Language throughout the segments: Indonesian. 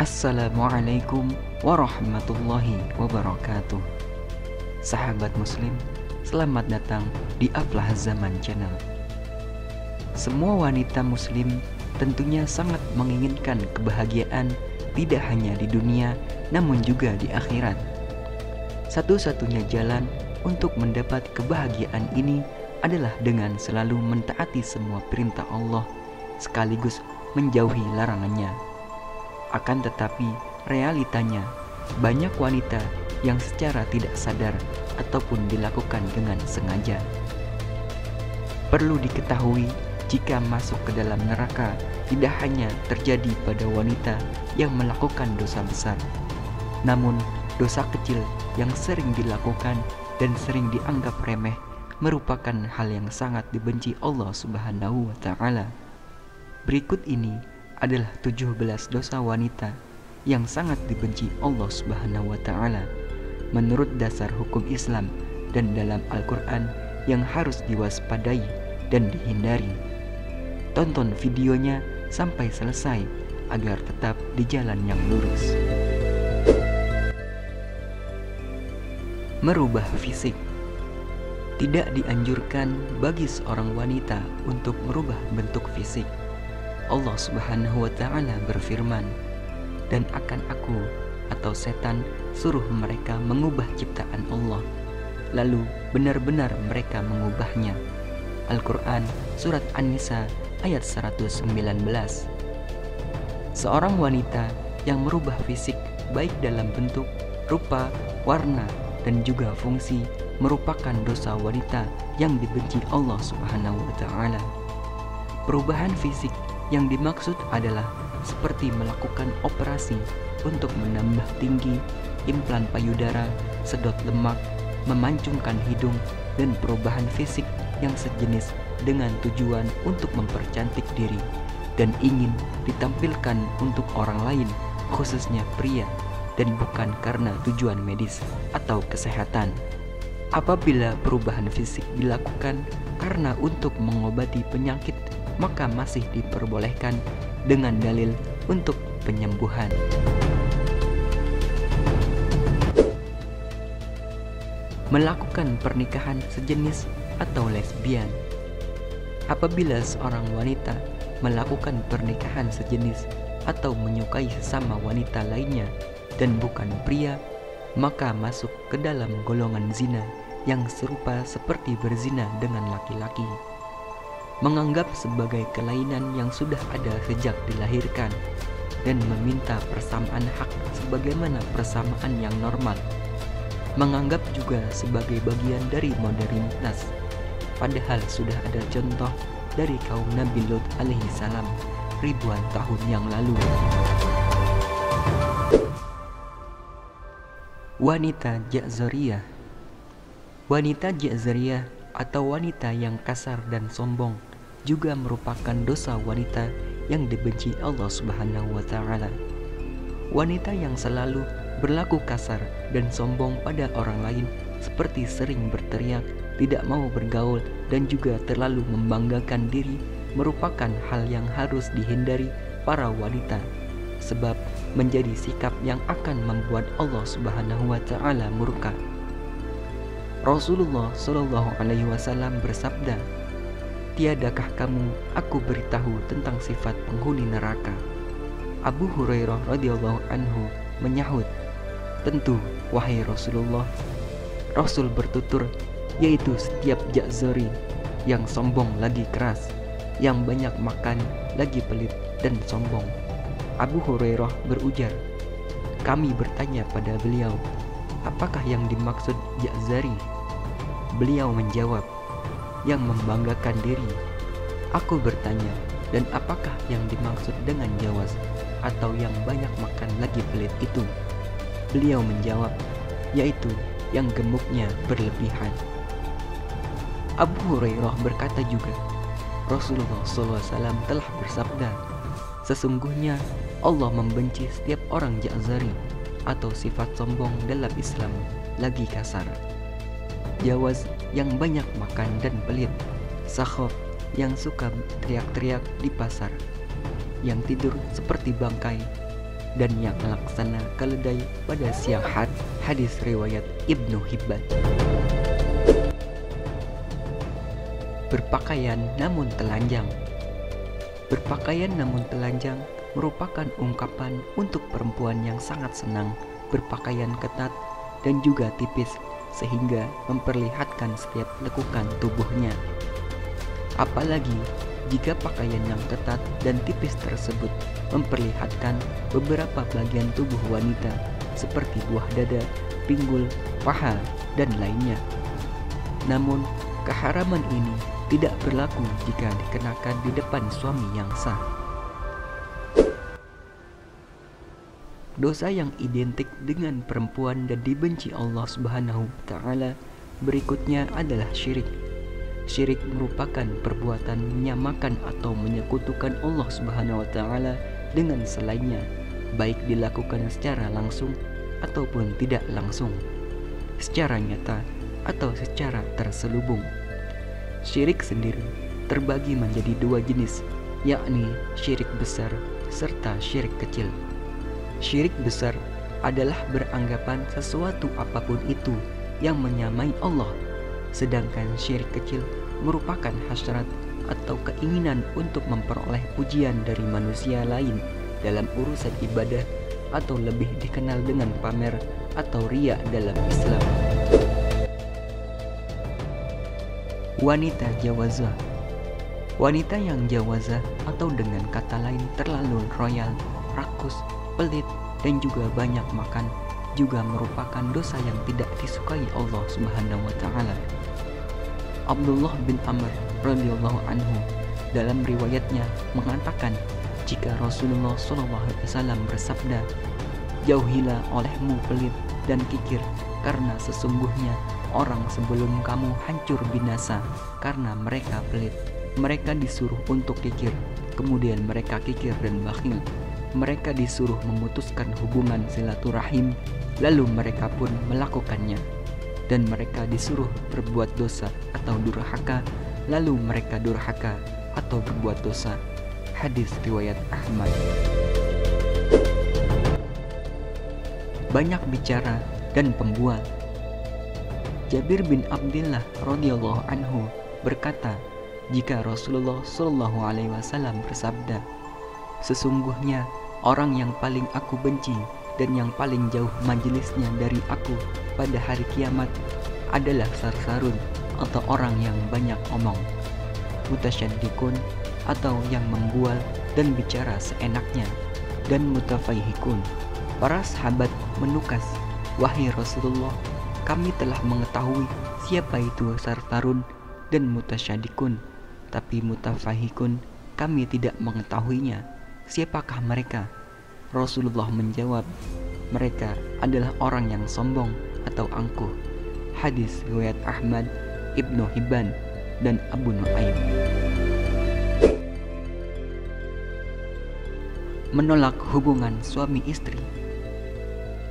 Assalamualaikum warahmatullahi wabarakatuh. Sahabat muslim, selamat datang di Aflah Zaman Channel. Semua wanita muslim tentunya sangat menginginkan kebahagiaan tidak hanya di dunia namun juga di akhirat. Satu-satunya jalan untuk mendapat kebahagiaan ini adalah dengan selalu mentaati semua perintah Allah sekaligus menjauhi larangannya. Akan tetapi realitanya banyak wanita yang secara tidak sadar ataupun dilakukan dengan sengaja. Perlu diketahui, jika masuk ke dalam neraka tidak hanya terjadi pada wanita yang melakukan dosa besar, namun dosa kecil yang sering dilakukan dan sering dianggap remeh merupakan hal yang sangat dibenci Allah Subhanahu wa Ta'ala. Berikut ini adalah 17 dosa wanita yang sangat dibenci Allah Subhanahu wa Ta'ala menurut dasar hukum Islam dan dalam Al-Quran yang harus diwaspadai dan dihindari. Tonton videonya sampai selesai agar tetap di jalan yang lurus. Merubah fisik. Tidak dianjurkan bagi seorang wanita untuk merubah bentuk fisik. Allah Subhanahu wa Ta'ala berfirman, "Dan akan aku atau setan suruh mereka mengubah ciptaan Allah, lalu benar-benar mereka mengubahnya." Al-Quran Surat An-Nisa ayat 119. Seorang wanita yang merubah fisik baik dalam bentuk, rupa, warna, dan juga fungsi merupakan dosa wanita yang dibenci Allah Subhanahu wa Ta'ala. Perubahan fisik yang dimaksud adalah seperti melakukan operasi untuk menambah tinggi, implan payudara, sedot lemak, memancungkan hidung, dan perubahan fisik yang sejenis dengan tujuan untuk mempercantik diri dan ingin ditampilkan untuk orang lain, khususnya pria, dan bukan karena tujuan medis atau kesehatan. Apabila perubahan fisik dilakukan karena untuk mengobati penyakit, maka masih diperbolehkan dengan dalil untuk penyembuhan. Melakukan pernikahan sejenis atau lesbian. Apabila seorang wanita melakukan pernikahan sejenis atau menyukai sesama wanita lainnya dan bukan pria, maka masuk ke dalam golongan zina yang serupa seperti berzina dengan laki-laki. Menganggap sebagai kelainan yang sudah ada sejak dilahirkan dan meminta persamaan hak sebagaimana persamaan yang normal. Menganggap juga sebagai bagian dari modernitas, padahal sudah ada contoh dari kaum Nabi Lut alaihi salam ribuan tahun yang lalu. Wanita Ja'zariyah. Wanita Ja'zariyah atau wanita yang kasar dan sombong juga merupakan dosa wanita yang dibenci Allah Subhanahu wa Ta'ala. Wanita yang selalu berlaku kasar dan sombong pada orang lain, seperti sering berteriak, tidak mau bergaul, dan juga terlalu membanggakan diri, merupakan hal yang harus dihindari para wanita, sebab menjadi sikap yang akan membuat Allah Subhanahu wa Ta'ala murka. Rasulullah Shallallahu alaihi wasallam bersabda, "Tiadakah kamu aku beritahu tentang sifat penghuni neraka?" Abu Hurairah radhiyallahu anhu menyahut, "Tentu, wahai Rasulullah." Rasul bertutur, yaitu setiap Ja'zari yang sombong lagi keras, yang banyak makan lagi pelit dan sombong. Abu Hurairah berujar, "Kami bertanya pada beliau, apakah yang dimaksud Ja'zari?" Beliau menjawab, "Yang membanggakan diri." Aku bertanya, "Dan apakah yang dimaksud dengan jawaz atau yang banyak makan lagi pelit itu?" Beliau menjawab, "Yaitu yang gemuknya berlebihan." Abu Hurairah berkata juga, Rasulullah SAW telah bersabda, "Sesungguhnya Allah membenci setiap orang Ja'zari atau sifat sombong dalam Islam lagi kasar, jawaz yang banyak makan dan pelit, sakhaf yang suka teriak-teriak di pasar, yang tidur seperti bangkai, dan yang laksana keledai pada siang hari. Hadis riwayat Ibnu Hibban. Berpakaian namun telanjang. Berpakaian namun telanjang merupakan ungkapan untuk perempuan yang sangat senang berpakaian ketat dan juga tipis sehingga memperlihatkan setiap lekukan tubuhnya. Apalagi jika pakaian yang ketat dan tipis tersebut memperlihatkan beberapa bagian tubuh wanita seperti buah dada, pinggul, paha, dan lainnya. Namun, keharaman ini tidak berlaku jika dikenakan di depan suami yang sah. Dosa yang identik dengan perempuan dan dibenci Allah Subhanahu wa Ta'ala berikutnya adalah syirik. Syirik merupakan perbuatan menyamakan atau menyekutukan Allah Subhanahu wa Ta'ala dengan selainnya, baik dilakukan secara langsung ataupun tidak langsung, secara nyata atau secara terselubung. Syirik sendiri terbagi menjadi dua jenis, yakni syirik besar serta syirik kecil. Syirik besar adalah beranggapan sesuatu apapun itu yang menyamai Allah, sedangkan syirik kecil merupakan hasrat atau keinginan untuk memperoleh pujian dari manusia lain dalam urusan ibadah, atau lebih dikenal dengan pamer atau riya dalam Islam. Wanita jawazah. Wanita yang jawazah atau dengan kata lain terlalu royal, rakus, pelit, dan juga banyak makan juga merupakan dosa yang tidak disukai Allah Subhanahu wa Ta'ala. Abdullah bin Amr radhiyallahu anhu dalam riwayatnya mengatakan, jika Rasulullah SAW bersabda, "Jauhilah olehmu pelit dan kikir, karena sesungguhnya orang sebelum kamu hancur binasa karena mereka pelit. Mereka disuruh untuk kikir, kemudian mereka kikir dan bakhil. Mereka disuruh memutuskan hubungan silaturahim, lalu mereka pun melakukannya. Dan mereka disuruh berbuat dosa atau durhaka, lalu mereka durhaka atau berbuat dosa." Hadis riwayat Ahmad. Banyak bicara dan pembual. Jabir bin Abdullah radhiyallahu anhu berkata, jika Rasulullah SAW bersabda, "Sesungguhnya orang yang paling aku benci dan yang paling jauh majelisnya dari aku pada hari kiamat adalah sarsarun atau orang yang banyak omong, mutasyaddiqun atau yang membual dan bicara seenaknya, dan mutafaihikun." Para sahabat menukas, "Wahai Rasulullah, kami telah mengetahui siapa itu sarsarun dan mutasyaddiqun, tapi mutafahikun kami tidak mengetahuinya. Siapakah mereka?" Rasulullah menjawab, "Mereka adalah orang yang sombong atau angkuh." Hadis riwayat Ahmad, Ibnu Hibban, dan Abu Nuaim. Menolak hubungan suami istri.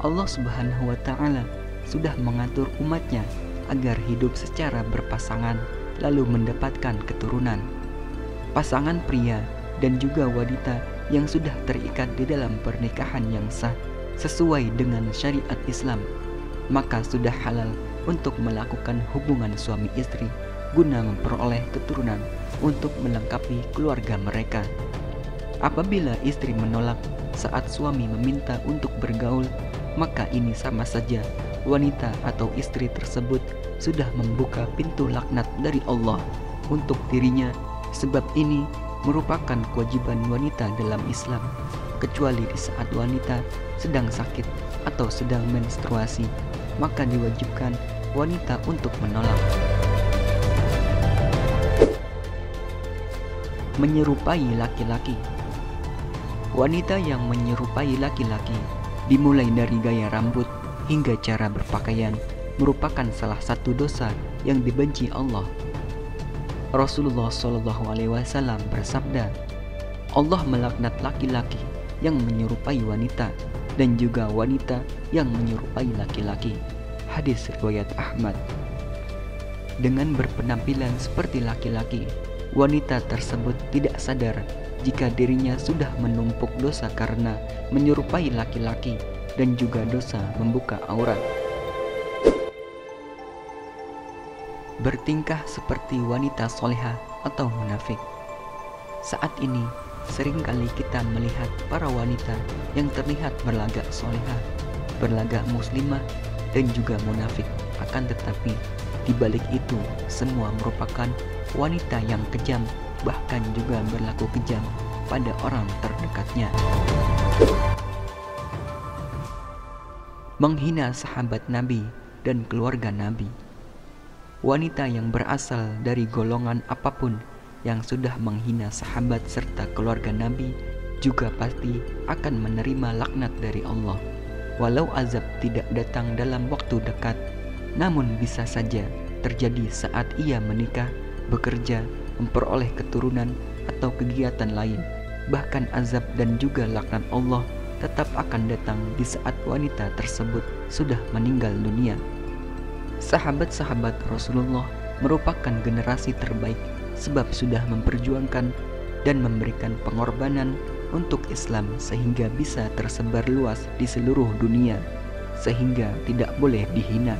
Allah Subhanahu wa Ta'ala sudah mengatur umatnya agar hidup secara berpasangan lalu mendapatkan keturunan. Pasangan pria dan juga wanita yang sudah terikat di dalam pernikahan yang sah sesuai dengan syariat Islam, maka sudah halal untuk melakukan hubungan suami istri guna memperoleh keturunan untuk melengkapi keluarga mereka. Apabila istri menolak saat suami meminta untuk bergaul, maka ini sama saja wanita atau istri tersebut sudah membuka pintu laknat dari Allah untuk dirinya. Sebab ini merupakan kewajiban wanita dalam Islam, kecuali di saat wanita sedang sakit atau sedang menstruasi, maka diwajibkan wanita untuk menolak. Menyerupai laki-laki. Wanita yang menyerupai laki-laki, dimulai dari gaya rambut hingga cara berpakaian, merupakan salah satu dosa yang dibenci Allah. Rasulullah SAW bersabda, "Allah melaknat laki-laki yang menyerupai wanita dan juga wanita yang menyerupai laki-laki." Hadis riwayat Ahmad. Dengan berpenampilan seperti laki-laki, wanita tersebut tidak sadar jika dirinya sudah menumpuk dosa karena menyerupai laki-laki dan juga dosa membuka aurat. Bertingkah seperti wanita solehah atau munafik. Saat ini seringkali kita melihat para wanita yang terlihat berlagak solehah, berlagak muslimah, dan juga munafik. Akan tetapi di balik itu semua merupakan wanita yang kejam, bahkan juga berlaku kejam pada orang terdekatnya. Menghina sahabat Nabi dan keluarga Nabi. Wanita yang berasal dari golongan apapun yang sudah menghina sahabat serta keluarga Nabi juga pasti akan menerima laknat dari Allah. Walau azab tidak datang dalam waktu dekat, namun bisa saja terjadi saat ia menikah, bekerja, memperoleh keturunan, atau kegiatan lain. Bahkan azab dan juga laknat Allah tetap akan datang di saat wanita tersebut sudah meninggal dunia. Sahabat-sahabat Rasulullah merupakan generasi terbaik sebab sudah memperjuangkan dan memberikan pengorbanan untuk Islam sehingga bisa tersebar luas di seluruh dunia, sehingga tidak boleh dihina.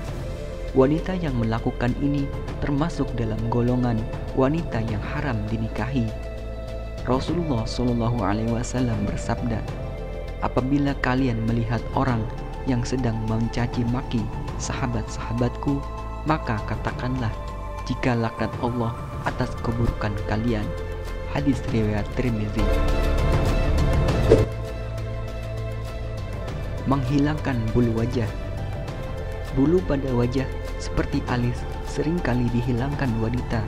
Wanita yang melakukan ini termasuk dalam golongan wanita yang haram dinikahi. Rasulullah SAW bersabda, "Apabila kalian melihat orang yang sedang mencaci maki sahabat-sahabatku, maka katakanlah, jika laknat Allah atas keburukan kalian." Hadis riwayat Tirmizi. Menghilangkan bulu wajah. Bulu pada wajah seperti alis seringkali dihilangkan wanita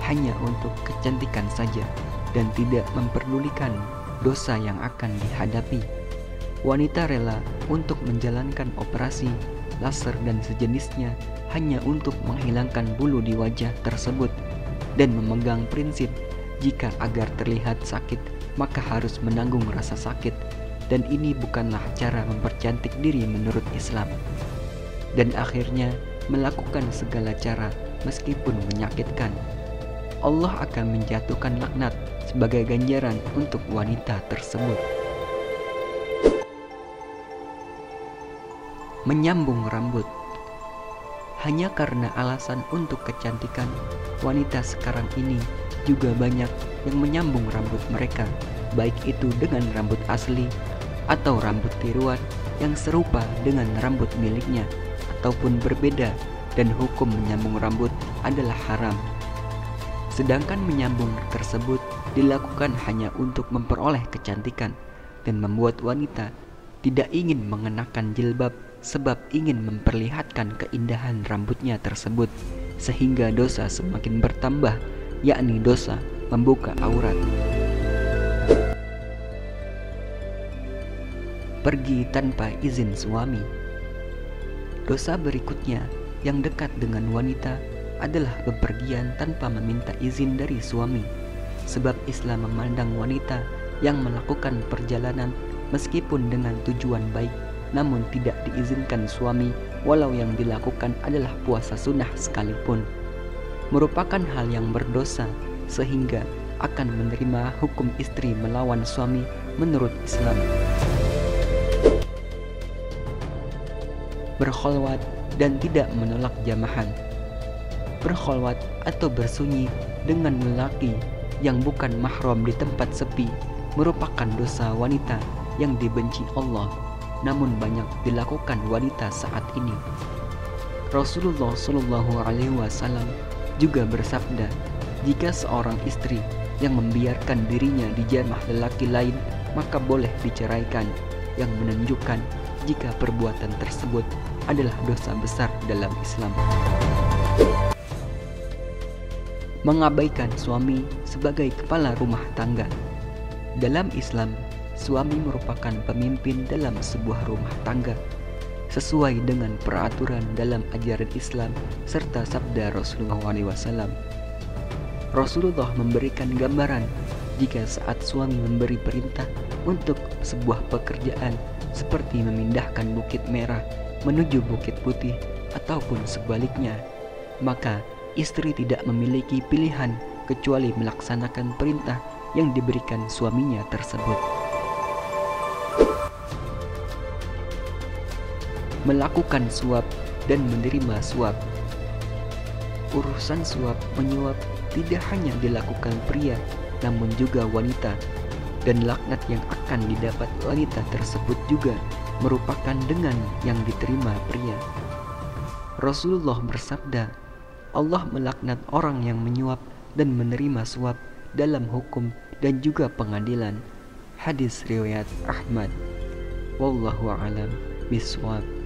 hanya untuk kecantikan saja dan tidak memperdulikan dosa yang akan dihadapi. Wanita rela untuk menjalankan operasi laser dan sejenisnya hanya untuk menghilangkan bulu di wajah tersebut dan memegang prinsip jika agar terlihat sakit maka harus menanggung rasa sakit, dan ini bukanlah cara mempercantik diri menurut Islam. Dan akhirnya melakukan segala cara meskipun menyakitkan. Allah akan menjatuhkan laknat sebagai ganjaran untuk wanita tersebut. Menyambung rambut. Hanya karena alasan untuk kecantikan, wanita sekarang ini juga banyak yang menyambung rambut mereka, baik itu dengan rambut asli atau rambut tiruan yang serupa dengan rambut miliknya ataupun berbeda, dan hukum menyambung rambut adalah haram. Sedangkan menyambung tersebut dilakukan hanya untuk memperoleh kecantikan dan membuat wanita tidak ingin mengenakan jilbab sebab ingin memperlihatkan keindahan rambutnya tersebut, sehingga dosa semakin bertambah, yakni dosa membuka aurat. Pergi tanpa izin suami. Dosa berikutnya yang dekat dengan wanita adalah bepergian tanpa meminta izin dari suami, sebab Islam memandang wanita yang melakukan perjalanan meskipun dengan tujuan baik namun tidak diizinkan suami, walau yang dilakukan adalah puasa sunnah sekalipun, merupakan hal yang berdosa sehingga akan menerima hukum istri melawan suami menurut Islam. Berkholwat dan tidak menolak jamahan. Berkholwat atau bersunyi dengan lelaki yang bukan mahram di tempat sepi merupakan dosa wanita yang dibenci Allah, namun banyak dilakukan wanita saat ini. Rasulullah SAW juga bersabda, jika seorang istri yang membiarkan dirinya dijamah lelaki lain, maka boleh diceraikan, yang menunjukkan jika perbuatan tersebut adalah dosa besar dalam Islam. Mengabaikan suami sebagai kepala rumah tangga. Dalam Islam, suami merupakan pemimpin dalam sebuah rumah tangga sesuai dengan peraturan dalam ajaran Islam serta sabda Rasulullah SAW. Rasulullah memberikan gambaran jika saat suami memberi perintah untuk sebuah pekerjaan seperti memindahkan Bukit Merah menuju Bukit Putih ataupun sebaliknya, maka istri tidak memiliki pilihan kecuali melaksanakan perintah yang diberikan suaminya tersebut. Melakukan suap dan menerima suap. Urusan suap menyuap tidak hanya dilakukan pria, namun juga wanita, dan laknat yang akan didapat wanita tersebut juga merupakan dengan yang diterima pria. Rasulullah bersabda, Allah melaknat orang yang menyuap dan menerima suap dalam hukum dan juga pengadilan. Hadis riwayat Ahmad. Wallahu a'lam bishawab.